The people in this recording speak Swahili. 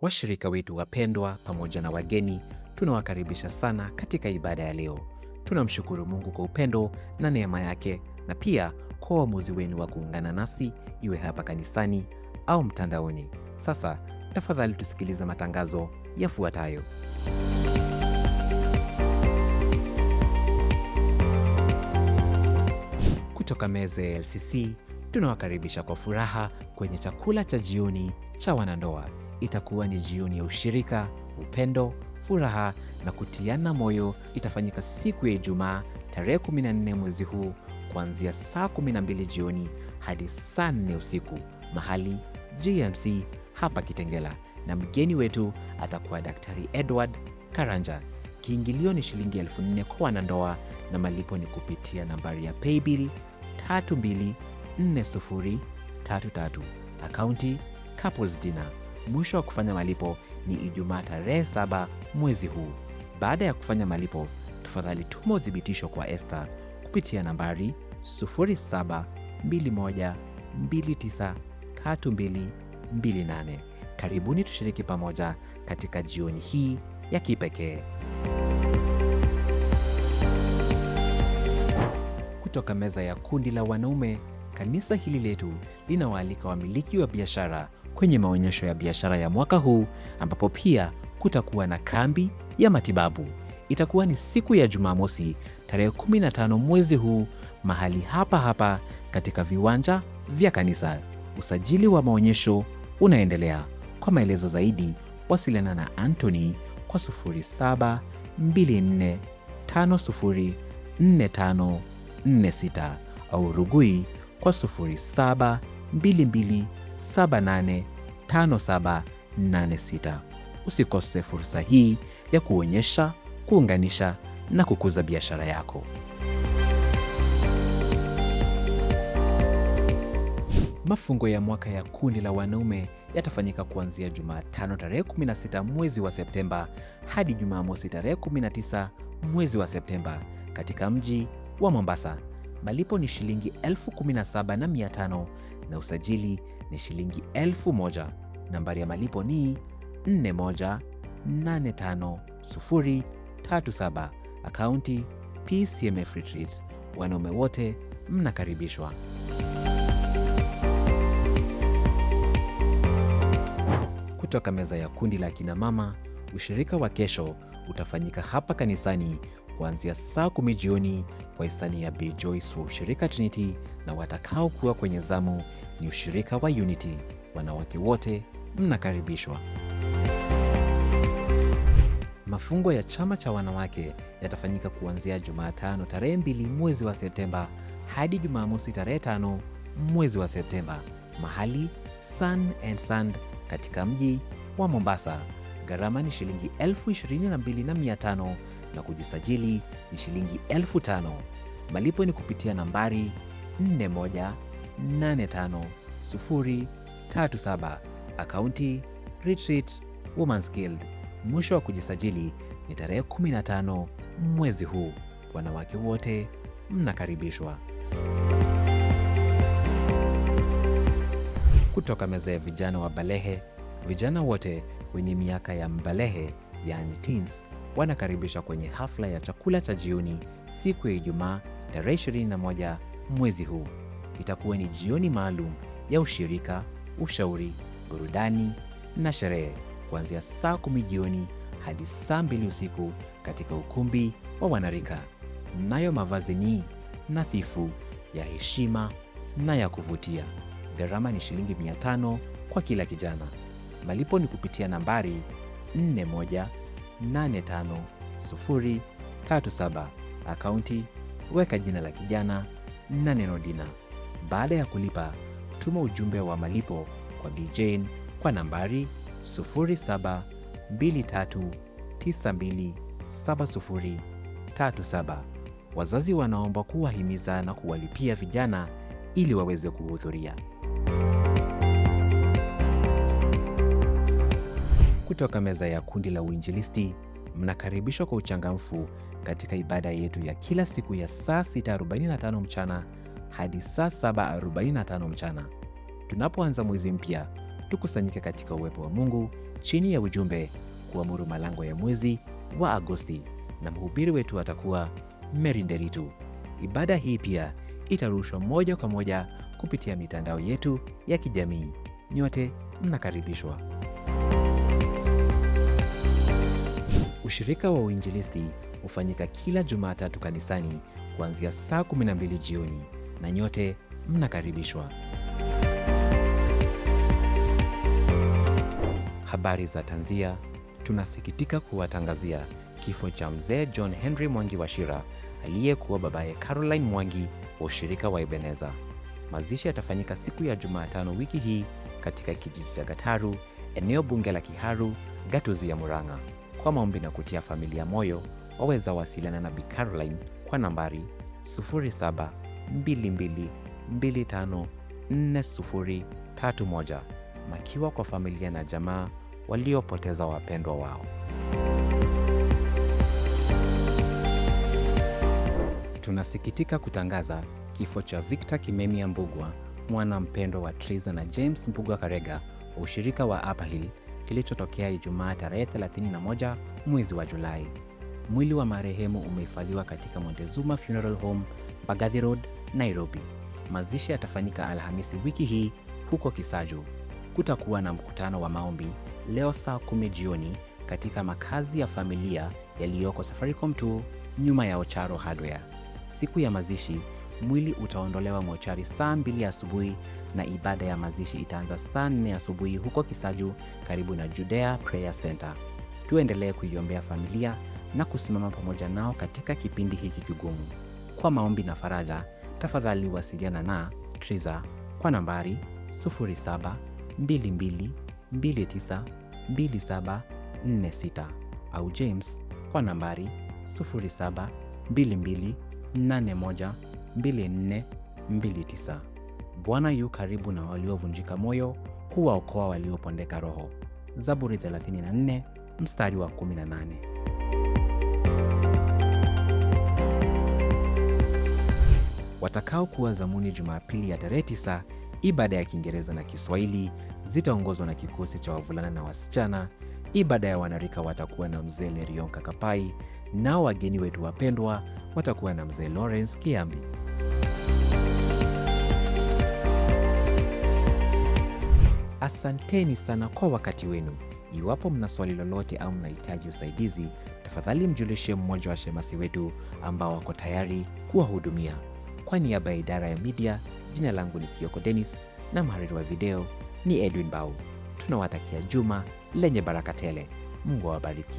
Washirika wetu wapendwa pamoja na wageni, tunawakaribisha sana katika ibada ya leo. Tunamshukuru Mungu kwa upendo na neema yake, na pia kwa uamuzi wenu wa kuungana nasi, iwe hapa kanisani au mtandaoni. Sasa tafadhali tusikilize matangazo yafuatayo. Kutoka meza ya LCC, tunawakaribisha kwa furaha kwenye chakula cha jioni cha wanandoa. Itakuwa ni jioni ya ushirika, upendo, furaha na kutiana moyo. Itafanyika siku ya Ijumaa tarehe 14 mwezi huu kuanzia saa 12 jioni hadi saa 4 usiku, mahali GMC hapa Kitengela, na mgeni wetu atakuwa Daktari Edward Karanja. Kiingilio ni shilingi 4,000 kwa wanandoa na malipo ni kupitia nambari ya paybill 324033, akaunti Couples Dinner. Mwisho wa kufanya malipo ni Ijumaa tarehe 7 mwezi huu. Baada ya kufanya malipo, tafadhali tuma uthibitisho kwa Esther kupitia nambari 0721293228. Karibuni tushiriki pamoja katika jioni hii ya kipekee. Kutoka meza ya kundi la wanaume, kanisa hili letu linawaalika wamiliki wa biashara kwenye maonyesho ya biashara ya mwaka huu, ambapo pia kutakuwa na kambi ya matibabu. Itakuwa ni siku ya Jumamosi tarehe 15 mwezi huu, mahali hapa hapa katika viwanja vya kanisa. Usajili wa maonyesho unaendelea. Kwa maelezo zaidi, wasiliana na Anthony kwa 0724504546 au Rugui kwa 0722785786. Usikose fursa hii ya kuonyesha, kuunganisha na kukuza biashara yako. Mafungo ya mwaka ya kundi la wanaume yatafanyika kuanzia Jumatano tarehe 16 mwezi wa Septemba hadi Jumamosi tarehe 19 mwezi wa Septemba katika mji wa Mombasa. Malipo ni shilingi 17,500 na usajili ni shilingi 1,000. Nambari ya malipo ni 418537, akaunti PCMF Retreats. Wanaume wote mnakaribishwa. Kutoka meza ya kundi la kina mama, ushirika wa kesho utafanyika hapa kanisani kuanzia saa 10 jioni kwa hisani ya Bi Joyce wa ushirika Trinity, na watakao kuwa kwenye zamu ni ushirika wa Unity. Wanawake wote mnakaribishwa. Mafungo ya chama cha wanawake yatafanyika kuanzia Jumatano tarehe 2 mwezi wa Septemba hadi Jumamosi tarehe 5 mwezi wa Septemba, mahali Sun and Sand katika mji wa Mombasa. Gharama ni shilingi 22,500 na kujisajili ni shilingi 5,000. Malipo ni kupitia nambari 418537, akaunti Retreat Women's Guild. Mwisho wa kujisajili ni tarehe 15 mwezi huu. Wanawake wote mnakaribishwa. Kutoka meza ya vijana wa balehe, vijana wote wenye miaka ya mbalehe, yani teens, wanakaribishwa kwenye hafla ya chakula cha jioni siku ya Ijumaa tarehe 21 mwezi huu. Itakuwa ni jioni maalum ya ushirika, ushauri, burudani na sherehe kuanzia saa 10 jioni hadi saa 2 usiku katika ukumbi wa wanarika. Nayo mavazi ni nadhifu, ya heshima na ya kuvutia. Gharama ni shilingi 500 kwa kila kijana. Malipo ni kupitia nambari 418537, akaunti weka jina la kijana na neno dina. Baada ya kulipa, tuma ujumbe wa malipo kwa Bi Jane kwa nambari 0723927037. Wazazi wanaomba kuwahimiza na kuwalipia vijana ili waweze kuhudhuria. Kutoka meza ya kundi la uinjilisti, mnakaribishwa kwa uchangamfu katika ibada yetu ya kila siku ya saa 6:45 mchana hadi saa 7:45 mchana. Tunapoanza mwezi mpya, tukusanyike katika uwepo wa Mungu chini ya ujumbe kuamuru malango ya mwezi wa Agosti, na mhubiri wetu atakuwa Mary Nderitu. Ibada hii pia itarushwa moja kwa moja kupitia mitandao yetu ya kijamii. Nyote mnakaribishwa. Ushirika wa uinjilisti hufanyika kila Jumatatu kanisani kuanzia saa 12 jioni, na nyote mnakaribishwa. Habari za tanzia. Tunasikitika kuwatangazia kifo cha mzee John Henry Mwangi Wachira aliyekuwa babaye Caroline Mwangi wa ushirika wa Ebeneza. Mazishi yatafanyika siku ya Jumatano wiki hii katika kijiji cha Gataru, eneo bunge la Kiharu, Gatuzi ya Murang'a. Kwa maombi na kutia familia moyo, waweza wasiliana na Bi Caroline kwa nambari 0722254031, makiwa kwa familia na jamaa waliopoteza wapendwa wao. Tunasikitika kutangaza kifo cha Victor Kimemia Mbugua, mwana mpendwa wa Triza na James Mbugua Karega wa ushirika wa Upper Hill, kilichotokea Ijumaa tarehe 31 mwezi wa Julai. Mwili wa marehemu umehifadhiwa katika Montezuma Funeral Home, Mbagathi Road, Nairobi. Mazishi yatafanyika Alhamisi wiki hii huko Kisaju. Kutakuwa na mkutano wa maombi leo saa 10 jioni katika makazi ya familia yaliyoko Safaricom 2 nyuma ya Ocharo Hardware. Siku ya mazishi, mwili utaondolewa mochari saa 2 asubuhi na ibada ya mazishi itaanza saa 4 asubuhi huko Kisaju karibu na Judea Prayer Center. Tuendelee kuiombea familia na kusimama pamoja nao katika kipindi hiki kigumu. Kwa maombi na faraja, tafadhali wasiliana na Triza kwa nambari 0722292746 au James kwa nambari 0722812429. Bwana yu karibu na waliovunjika moyo, huwaokoa waliopondeka roho. Zaburi 34 mstari wa 18. Watakao kuwa zamuni Jumapili ya tarehe 9, ibada ya Kiingereza na Kiswahili zitaongozwa na kikosi cha wavulana na wasichana. Ibada ya wanarika watakuwa na mzee Lerion Kakapai, nao wageni wetu wapendwa watakuwa na mzee Lawrence Kiambi. Asanteni sana kwa wakati wenu. Iwapo mna swali lolote au mnahitaji usaidizi, tafadhali mjulishe mmoja wa shemasi wetu ambao wako tayari kuwahudumia. Kwa niaba ya idara ya media, jina langu ni Kioko Dennis na mhariri wa video ni Edwin Bau. Tunawatakia juma lenye baraka tele. Mungu awabariki.